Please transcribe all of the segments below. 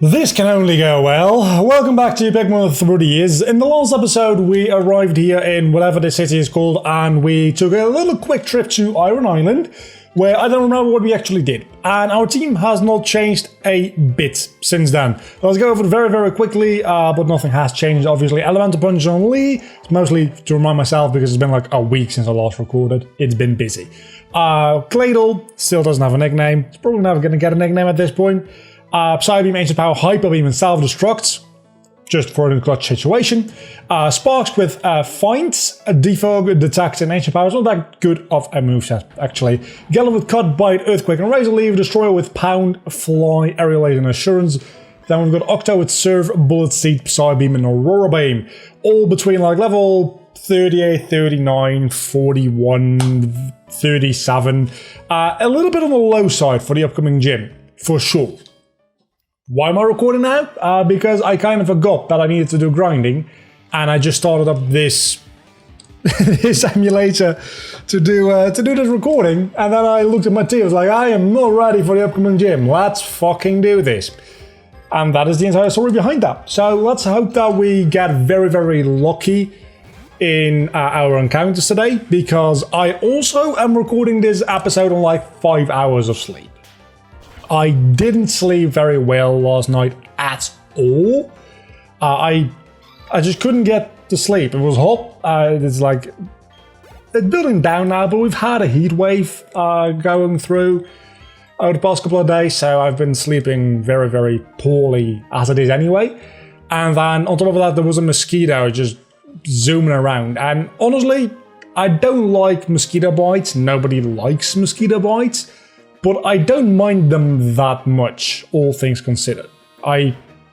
This can only go well. Welcome back to Pikmin Through the Years. In the last episode, we arrived here in whatever the city is called, and we took a little quick trip to Iron Island, where I don't remember what we actually did. And our team has not changed a bit since then. Let's go over it very, very quickly, but nothing has changed, obviously. Elemental Punch on Lee, mostly to remind myself because it's been like a week since I last recorded. It's been busy. Cladle still doesn't have a nickname. It's probably never going to get a nickname at this point. Psybeam, Ancient Power, Hyper Beam, and Self-Destruct, just for a clutch situation. Sparks with Finds, Defog, Detect, and Ancient Power is not that good of a moveset, actually. Yelllow with Cut, Bite, Earthquake, and Razor Leaf. Destroyer with Pound, Fly, Aerial Aid, and Assurance. Then we've got Octo with Surf, Bullet Seed, Psybeam, and Aurora Beam. All between like level 38, 39, 41, 37. A little bit on the low side for the upcoming gym, for sure. Why am I recording now? Because I kind of forgot that I needed to do grinding, and I just started up this this emulator to do this recording, and then I looked at my team. I was like, I am not ready for the upcoming gym. Let's fucking do this, and that is the entire story behind that. So let's hope that we get very, very lucky in our encounters today, because I also am recording this episode on like 5 hours of sleep. I didn't sleep very well last night at all. I just couldn't get to sleep. It was hot. It's like it's building down now, but we've had a heat wave going through over the past couple of days, so I've been sleeping very, very poorly as it is anyway. And then on top of that, there was a mosquito just zooming around. And honestly, I don't like mosquito bites. Nobody likes mosquito bites. But I don't mind them that much, all things considered.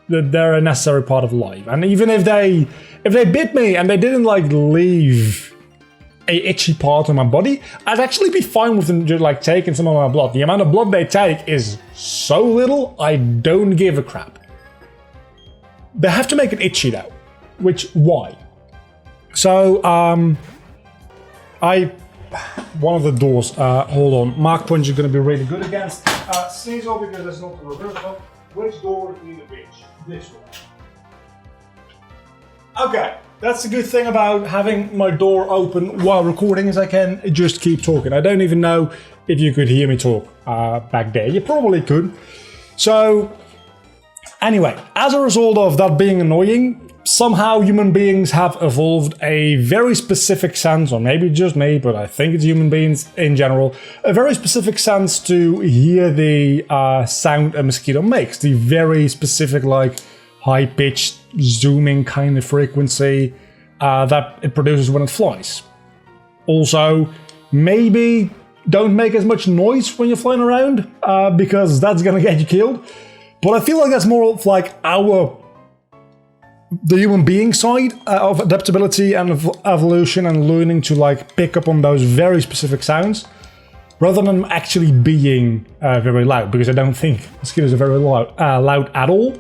They're a necessary part of life. And even if they bit me and they didn't like leave a itchy part of my body, I'd actually be fine with them just like taking some of my blood. The amount of blood they take is so little, I don't give a crap. They have to make it itchy though. Why? So, one of the doors, hold on, Mark Punch is going to be really good against Sneasel because there's not the reversal. Which door do you need to reach? This one. Okay, that's the good thing about having my door open while recording, is I can just keep talking. I don't even know if you could hear me talk back there. You probably could. So, anyway, as a result of that being annoying, somehow human beings have evolved a very specific sense, or maybe just me, but I think it's human beings in general, a very specific sense to hear the sound a mosquito makes. The very specific, like, high-pitched, zooming kind of frequency that it produces when it flies. Also, maybe don't make as much noise when you're flying around, because that's gonna get you killed. But I feel like that's more of like the human being side of adaptability and evolution and learning to like pick up on those very specific sounds rather than actually being very loud, because I don't think mosquitoes are very loud at all.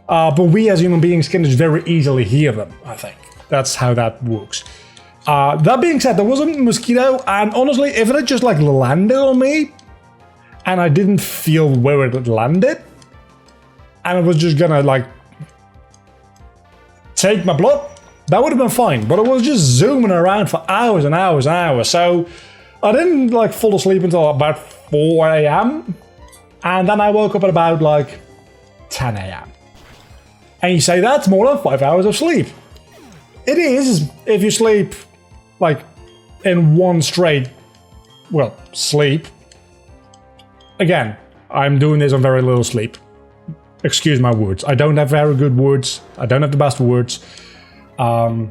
But we as human beings can just very easily hear them, I think. That's how that works. That being said, there was a mosquito, and honestly, if it had just like landed on me and I didn't feel where it had landed, and it was just gonna like take my blood, that would have been fine, but it was just zooming around for hours and hours and hours, so I didn't like fall asleep until about 4 a.m. and then I woke up at about like 10 a.m. and you say that's more than 5 hours of sleep. It is if you sleep like in one straight, well, sleep. Again, I'm doing this on very little sleep. Excuse my words. I don't have very good words. I don't have the best words. I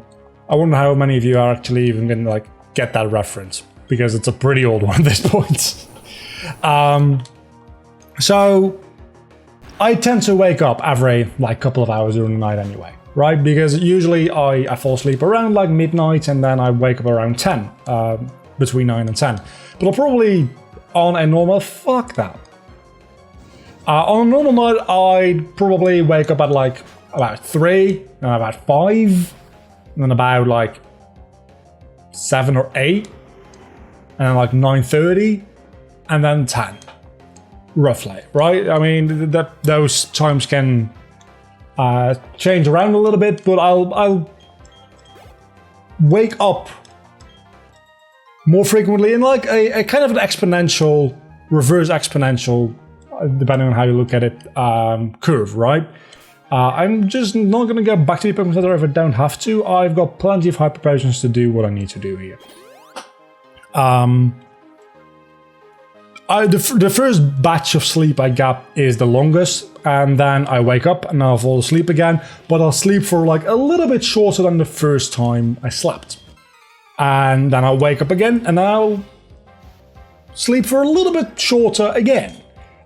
wonder how many of you are actually even going to like get that reference, because it's a pretty old one at this point. So I tend to wake up every like couple of hours during the night anyway, right? Because usually I fall asleep around like midnight and then I wake up around 10, between 9 and 10. But I'll probably on a normal, fuck that. On a normal night, I'd probably wake up at like about 3, and about 5, and then about like 7 or 8, and then like 9:30, and then 10. roughly, right? I mean, those times can change around a little bit, but I'll wake up more frequently in like a kind of an exponential, reverse exponential, depending on how you look at it, curve, right? I'm just not going to go back to the Pokemon Center if I don't have to. I've got plenty of hyper potions to do what I need to do here. The first batch of sleep I get is the longest, and then I wake up and I'll fall asleep again, but I'll sleep for like a little bit shorter than the first time I slept. And then I'll wake up again and I'll sleep for a little bit shorter again.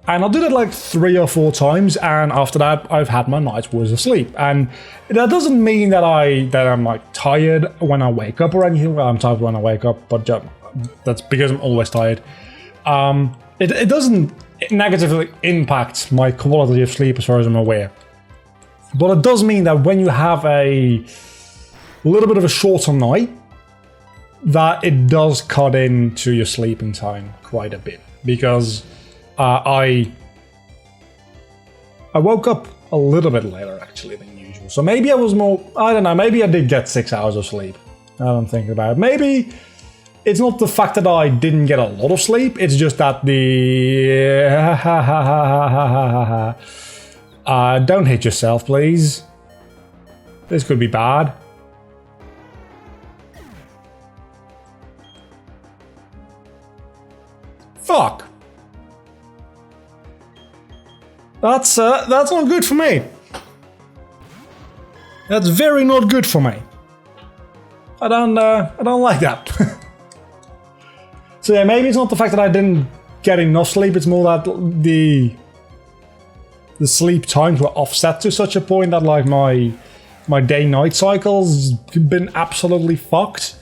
And I'll do that like 3 or 4 times, and after that I've had my night's worth of sleep. And that doesn't mean that I'm like tired when I wake up or anything. Well, I'm tired when I wake up, but that's because I'm always tired. It doesn't negatively impact my quality of sleep as far as I'm aware. But it does mean that when you have a little bit of a shorter night, that it does cut into your sleeping time quite a bit. Because I woke up a little bit later actually than usual. So maybe I was more, I don't know, maybe I did get 6 hours of sleep. Now I'm thinking about it. Maybe it's not the fact that I didn't get a lot of sleep, it's just that don't hit yourself, please. This could be bad. Fuck. That's not good for me. That's very not good for me. I don't like that. So yeah, maybe it's not the fact that I didn't get enough sleep, it's more that the sleep times were offset to such a point that like my day-night cycles been absolutely fucked.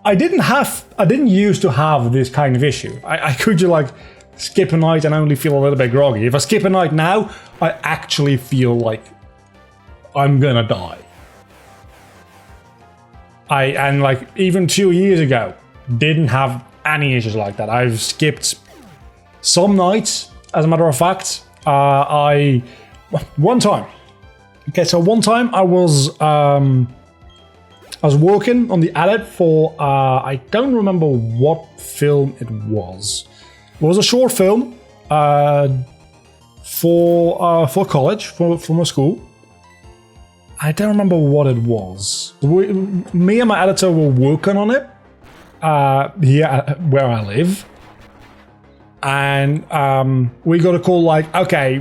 I didn't used to have this kind of issue. I could just like skip a night and only feel a little bit groggy. If I skip a night now, I actually feel like I'm gonna die. And like even 2 years ago, didn't have any issues like that. I've skipped some nights, as a matter of fact. One time I was working on the edit for I don't remember what film it was. It was a short film for college, for my school. I don't remember what it was. Me and my editor were working on it here where I live. And we got a call like, okay,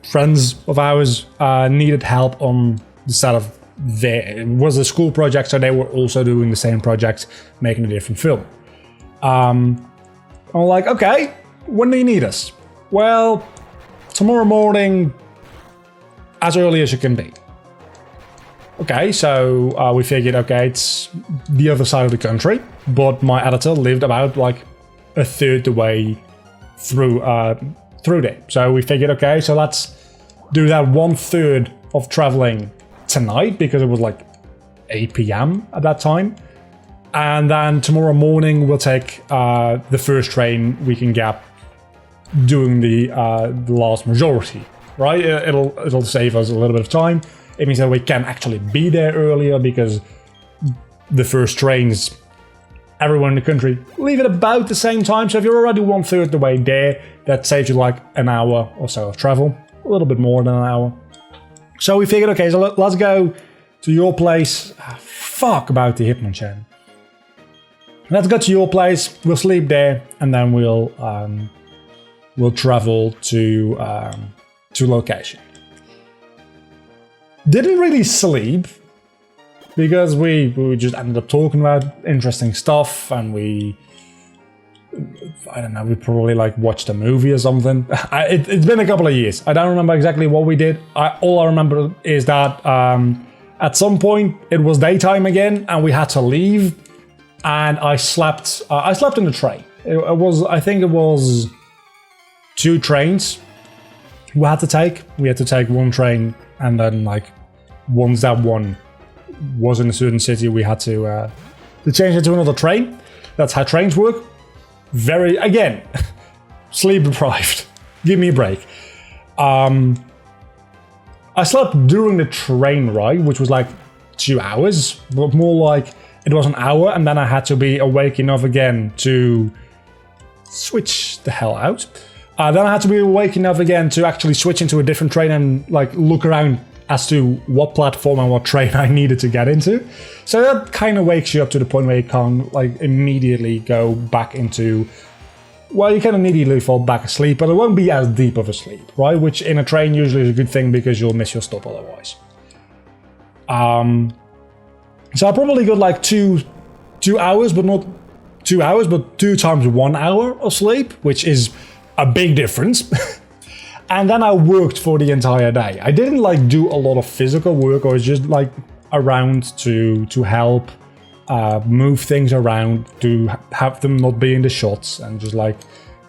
friends of ours needed help on the set of it was a school project, so they were also doing the same project, making a different film. I'm like, okay, when do you need us? Well, tomorrow morning, as early as you can be. Okay, so we figured, okay, it's the other side of the country, but my editor lived about like a third the way through there. So we figured, okay, so let's do that 1/3 of traveling tonight, because it was like 8 p.m. at that time. And then tomorrow morning we'll take the first train we can get doing the last majority, right? It'll save us a little bit of time. It means that we can actually be there earlier, because the first trains everywhere in the country leave at about the same time. So if you're already 1/3 the way there, that saves you like an hour or so of travel, a little bit more than an hour. So we figured, okay, so let's go to your place. Fuck about the Hitmonchan. Let's go to your place. We'll sleep there, and then we'll travel to location. Didn't really sleep, because we just ended up talking about interesting stuff, and I don't know, we probably like watched a movie or something. It's been a couple of years. I don't remember exactly what we did. All I remember is that at some point it was daytime again, and we had to leave. And I slept in the train. I think it was 2 trains we had to take. We had to take one train, and then like once that one was in a certain city, we had to change it to another train. That's how trains work. Again, sleep deprived. give me a break. I slept during the train ride, which was like 2 hours, but more like it was an hour, and then I had to be awake enough again to switch the hell out. Then I had to be awake enough again to actually switch into a different train and like look around as to what platform and what train I needed to get into. So that kind of wakes you up to the point where you can't like immediately go back into, well, you can immediately fall back asleep, but it won't be as deep of a sleep, right? Which in a train usually is a good thing because you'll miss your stop otherwise. So I probably got like two hours, but not 2 hours, but 2 times 1 hour of sleep, which is a big difference. And then I worked for the entire day. I didn't like do a lot of physical work. I was just like around to help move things around, to have them not be in the shots, and just like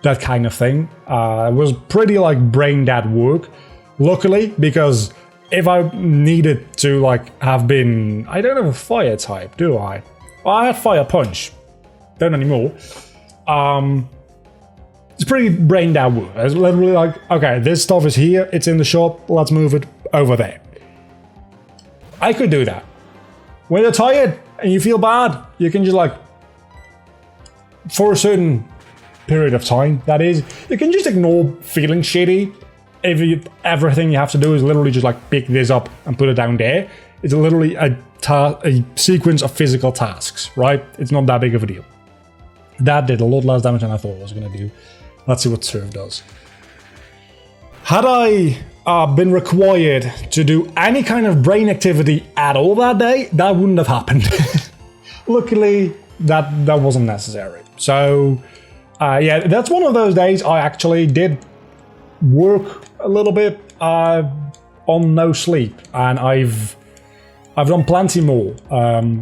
that kind of thing. It was pretty like brain dead work. Luckily, because if I needed to like have been, I don't have a fire type, do I? Well, I had fire punch. Don't anymore. It's pretty brain dead work. It's literally like, okay, this stuff is here, it's in the shop, let's move it over there. I could do that. When you're tired and you feel bad, you can just like, for a certain period of time, that is, you can just ignore feeling shitty. Everything you have to do is literally just like pick this up and put it down there. It's literally a sequence of physical tasks, right? It's not that big of a deal. That did a lot less damage than I thought it was going to do. Let's see what Surf does. Had I been required to do any kind of brain activity at all that day, that wouldn't have happened. Luckily, that wasn't necessary. So, yeah, that's one of those days I actually did work a little bit on no sleep, and I've done plenty more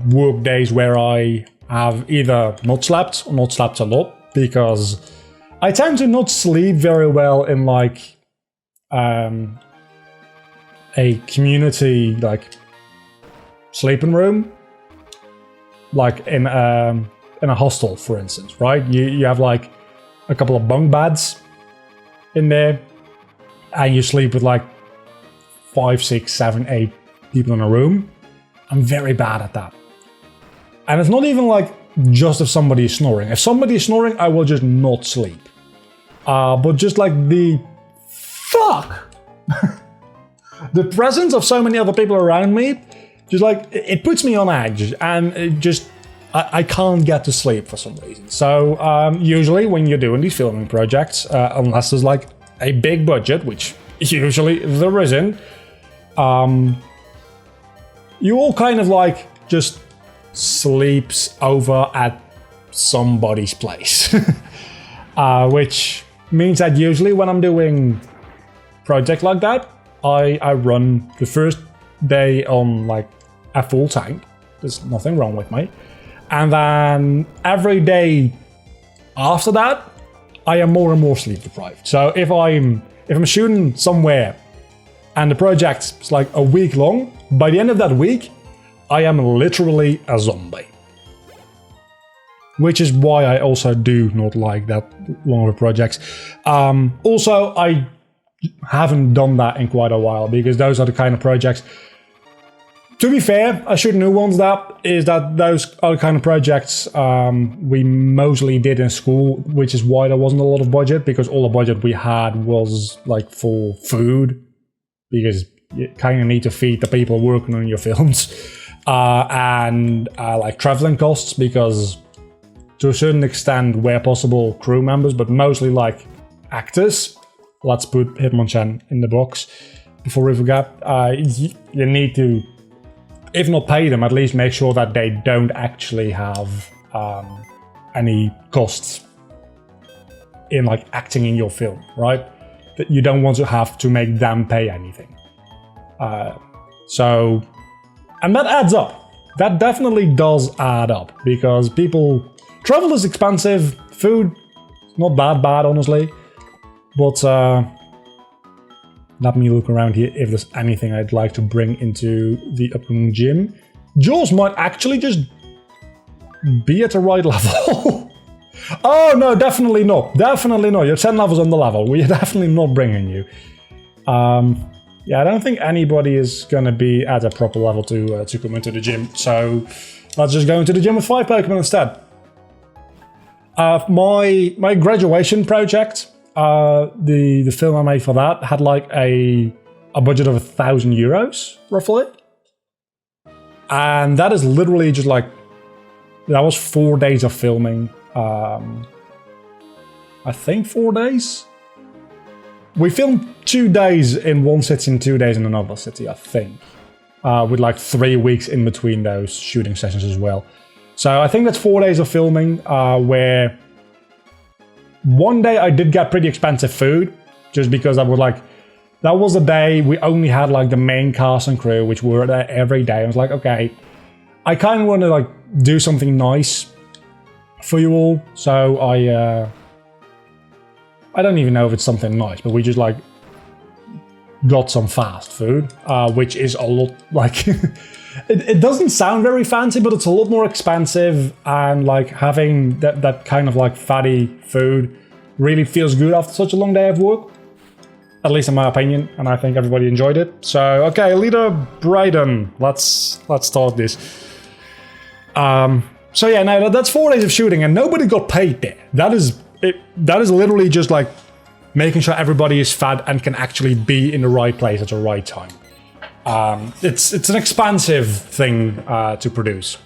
work days where I have either not slept or not slept a lot, because I tend to not sleep very well in like a community like sleeping room, like in a hostel, for instance, right? You have like a couple of bunk beds in there, and you sleep with like 5, 6, 7, 8 people in a room. I'm very bad at that. And it's not even like just if somebody is snoring. If somebody is snoring, I will just not sleep. But just like the presence of so many other people around me, just like it puts me on edge, and it just I can't get to sleep for some reason. So usually when you're doing these filming projects, unless there's like a big budget, which usually there isn't, you all kind of like just sleeps over at somebody's place. Which means that usually when I'm doing project like that, I run the first day on like a full tank. There's nothing wrong with me. And then every day after that, I am more and more sleep deprived. So if I'm shooting somewhere and the project's like a week long, by the end of that week, I am literally a zombie. Which is why I also do not like that longer projects. Also, I haven't done that in quite a while, because those are the kind of projects. To be fair, I should nuance that those are the kind of projects we mostly did in school, which is why there wasn't a lot of budget, because all the budget we had was like for food, because you kind of need to feed the people working on your films, and like traveling costs, because to a certain extent, where possible, crew members, but mostly like actors. Let's put Hitmonchan in the box before we forget. You need to, if not pay them, at least make sure that they don't actually have any costs in like acting in your film, right? That you don't want to have to make them pay anything. So, and that adds up. That definitely does add up, because travel is expensive, food not that bad, honestly. But let me look around here if there's anything I'd like to bring into the upcoming gym. Jaws might actually just be at the right level. Oh, no, definitely not. Definitely not. You're 10 levels on the level. We're definitely not bringing you. Yeah, I don't think anybody is going to be at a proper level to come into the gym. So let's just go into the gym with 5 Pokemon instead. My graduation project, the film I made for that had like a budget of €1,000, roughly. And that is literally just like, that was 4 days of filming. I think 4 days. We filmed 2 days in one city and 2 days in another city, I think. With like 3 weeks in between those shooting sessions as well. So I think that's 4 days of filming, where one day I did get pretty expensive food, just because I would like, that was the day we only had like the main cast and crew, which were there every day. I was like, okay, I kind of want to like do something nice for you all. So I don't even know if it's something nice, but we just like got some fast food, which is a lot like, it doesn't sound very fancy, but it's a lot more expensive, and like having that kind of like fatty food really feels good after such a long day of work. At least in my opinion, and I think everybody enjoyed it. So, okay, leader Brayden, let's start this. So yeah, no, that's 4 days of shooting, and nobody got paid there. That is literally just like making sure everybody is fed and can actually be in the right place at the right time. It's an expensive thing to produce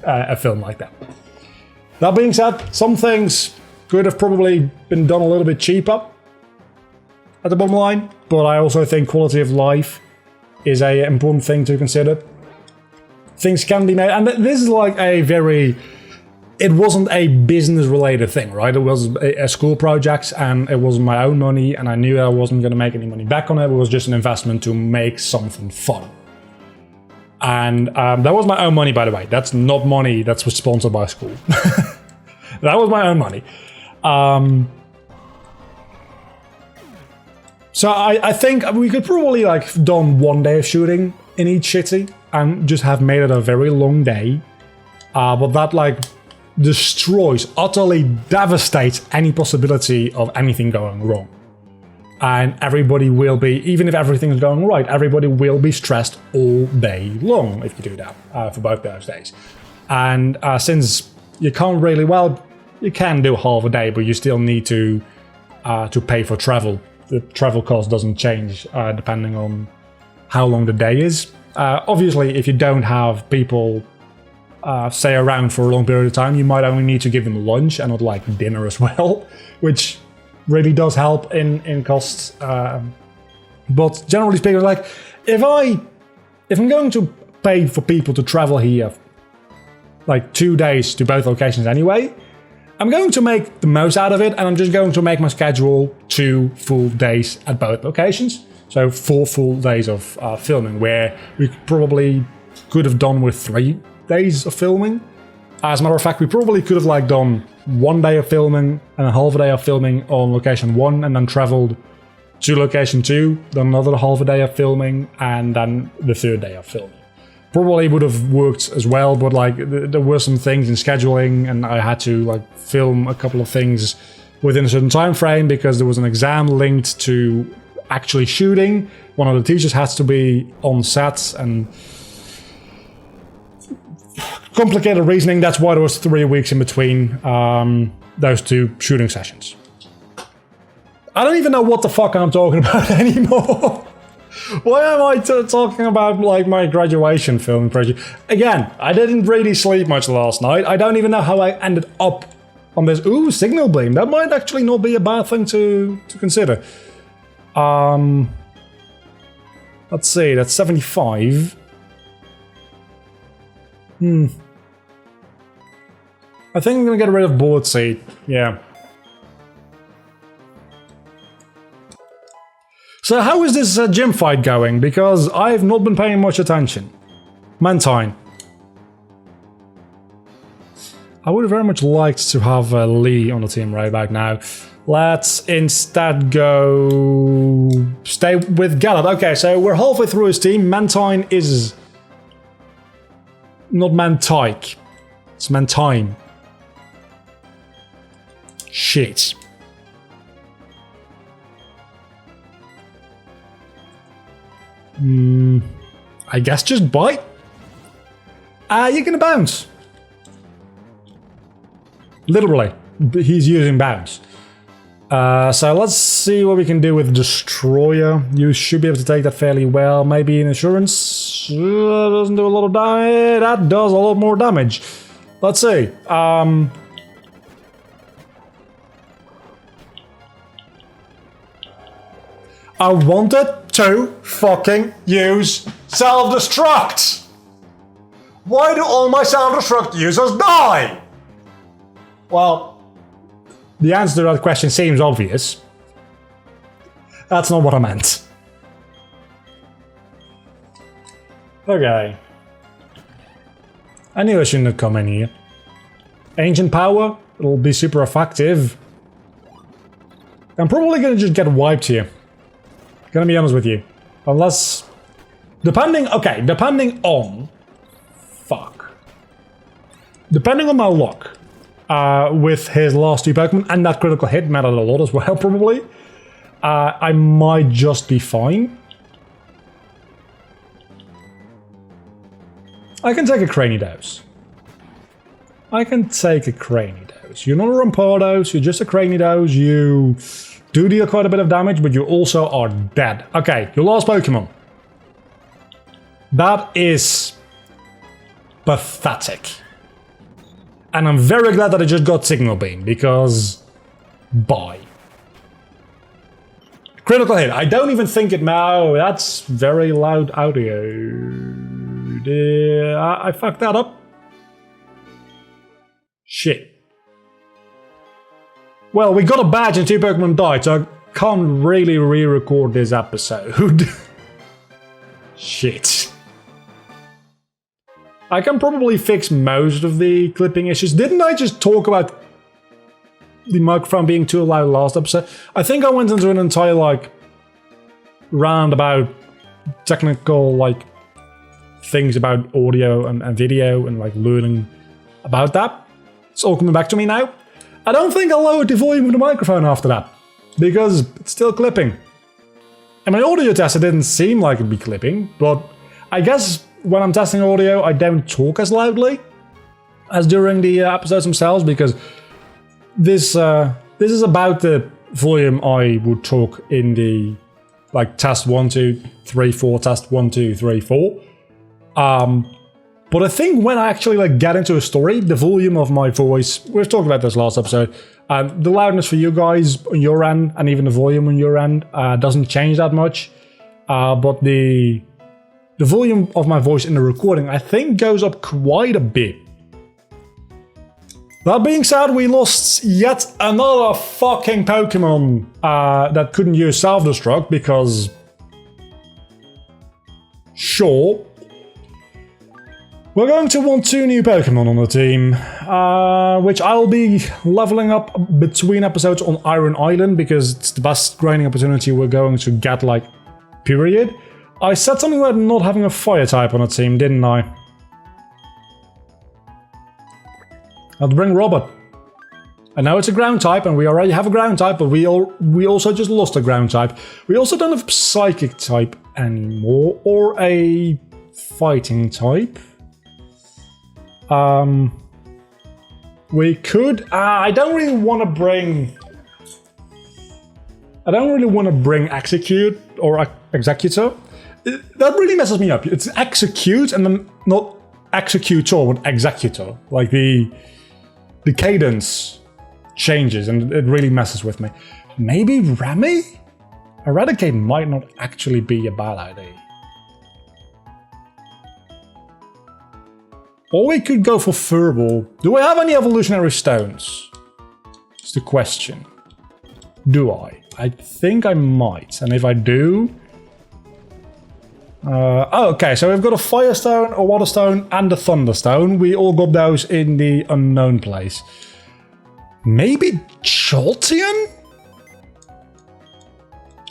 a film like that. That being said, some things could have probably been done a little bit cheaper at the bottom line, but I also think quality of life is an important thing to consider. Things can be made, and this is like it wasn't a business related thing, right? It was a school project, and it was my own money, and I knew I wasn't going to make any money back on it. It was just an investment to make something fun. And that was my own money, by the way. That's not money that was sponsored by school. That was my own money. So I think we could probably like done 1 day of shooting in each city and just have made it a very long day. But that like destroys, utterly devastates any possibility of anything going wrong. And everybody will be, even if everything is going right, everybody will be stressed all day long if you do that for both those days. And since you can't really, well, you can do half a day, but you still need to pay for travel. The travel cost doesn't change depending on how long the day is. Obviously, if you don't have people stay around for a long period of time, you might only need to give them lunch and not like dinner as well, which really does help in costs. But generally speaking, like if I'm going to pay for people to travel here like 2 days to both locations anyway, I'm going to make the most out of it, and I'm just going to make my schedule 2 full days at both locations. So 4 full days of filming, where we probably could have done with 3 days of filming. As a matter of fact, we probably could have like done 1 day of filming and a half a day of filming on location 1, and then traveled to location 2, then another half a day of filming, and then the 3rd day of filming. Probably would have worked as well, but like there were some things in scheduling, and I had to like film a couple of things within a certain time frame because there was an exam linked to actually shooting. One of the teachers has to be on set, and complicated reasoning. That's why there was 3 weeks in between those 2 shooting sessions. I don't even know what the fuck I'm talking about anymore. Why am I talking about like my graduation film project? Again, I didn't really sleep much last night. I don't even know how I ended up on this. Ooh, signal beam. That might actually not be a bad thing to consider. Let's see, that's 75. I think I'm gonna get rid of bullet seed. Yeah. So how is this gym fight going? Because I've not been paying much attention. Mantine. I would have very much liked to have Lee on the team right back now. Let's instead go stay with Gallop. Okay, so we're halfway through his team. Mantine is not Mantike. It's Mantine. Shit. I guess just bite. You're gonna bounce. Literally, he's using bounce. So let's see what we can do with Destroyer. You should be able to take that fairly well. Maybe an Insurance doesn't do a lot of damage. That does a lot more damage. Let's see. I wanted to fucking use self-destruct. Why do all my self-destruct users die? Well, the answer to that question seems obvious. That's not what I meant. Okay. I knew I shouldn't have come in here. Ancient Power, it'll be super effective. I'm probably gonna just get wiped here. Gonna be honest with you. Unless... Depending on... Fuck. Depending on my luck. With his last 2 Pokemon, and that critical hit mattered a lot as well, probably. I might just be fine. I can take a Cranidos. You're not a Rampardos, you're just a Cranidos. You do deal quite a bit of damage, but you also are dead. Okay, your last Pokemon. That is pathetic. And I'm very glad that I just got Signal Beam, because... Bye. Critical hit. I don't even think it... No, that's very loud audio. I fucked that up. Shit. Well, we got a badge and 2 Pokemon died, so I can't really re-record this episode. Shit. I can probably fix most of the clipping issues. Didn't I just talk about the microphone being too loud last episode? I think I went into an entire, like, roundabout technical, like, things about audio and video and, like, learning about that. It's all coming back to me now. I don't think I lowered the volume of the microphone after that, because it's still clipping. In my audio test, it didn't seem like it'd be clipping, but I guess when I'm testing audio, I don't talk as loudly as during the episodes themselves, because this is about the volume I would talk in the, like, test 1, 2, 3, 4, test 1, 2, 3, 4. But I think when I actually, like, get into a story, the volume of my voice, we've talked about this last episode, the loudness for you guys on your end, and even the volume on your end, doesn't change that much. But the volume of my voice in the recording, I think, goes up quite a bit. That being said, we lost yet another fucking Pokemon that couldn't use self-destruct, because... Sure. We're going to want 2 new Pokemon on the team, which I'll be leveling up between episodes on Iron Island, because it's the best grinding opportunity we're going to get, like, period. I said something about not having a fire type on a team, didn't I? I'll bring Robert. I know it's a ground type, and we already have a ground type, but we also just lost a ground type. We also don't have a psychic type anymore, or a fighting type. We could... I don't really want to bring Execute or Executor. That really messes me up. It's Execute and then not Executor, but Executor. Like the cadence changes and it really messes with me. Maybe Remy? Eradicate might not actually be a bad idea. Or we could go for Furball. Do I have any evolutionary stones? It's the question. Do I? I think I might. And if I do... okay, so we've got a Firestone, a Waterstone, and a Thunderstone. We all got those in the unknown place. Maybe Jolteon?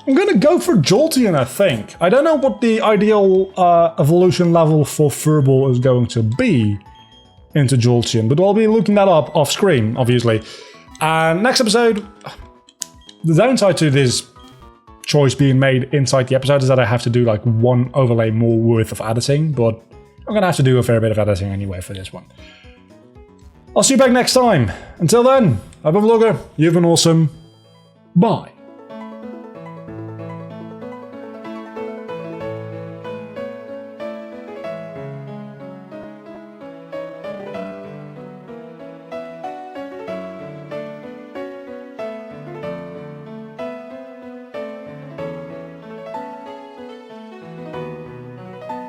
I'm gonna go for Jolteon, I think. I don't know what the ideal evolution level for Furball is going to be into Jolteon, but I'll be looking that up off screen, obviously. And next episode, the downside to this choice being made inside the episode is that I have to do like one overlay more worth of editing, but I'm gonna have to do a fair bit of editing anyway for this one. I'll see you back next time. Until then, I've been Vlogger, you've been awesome. Bye.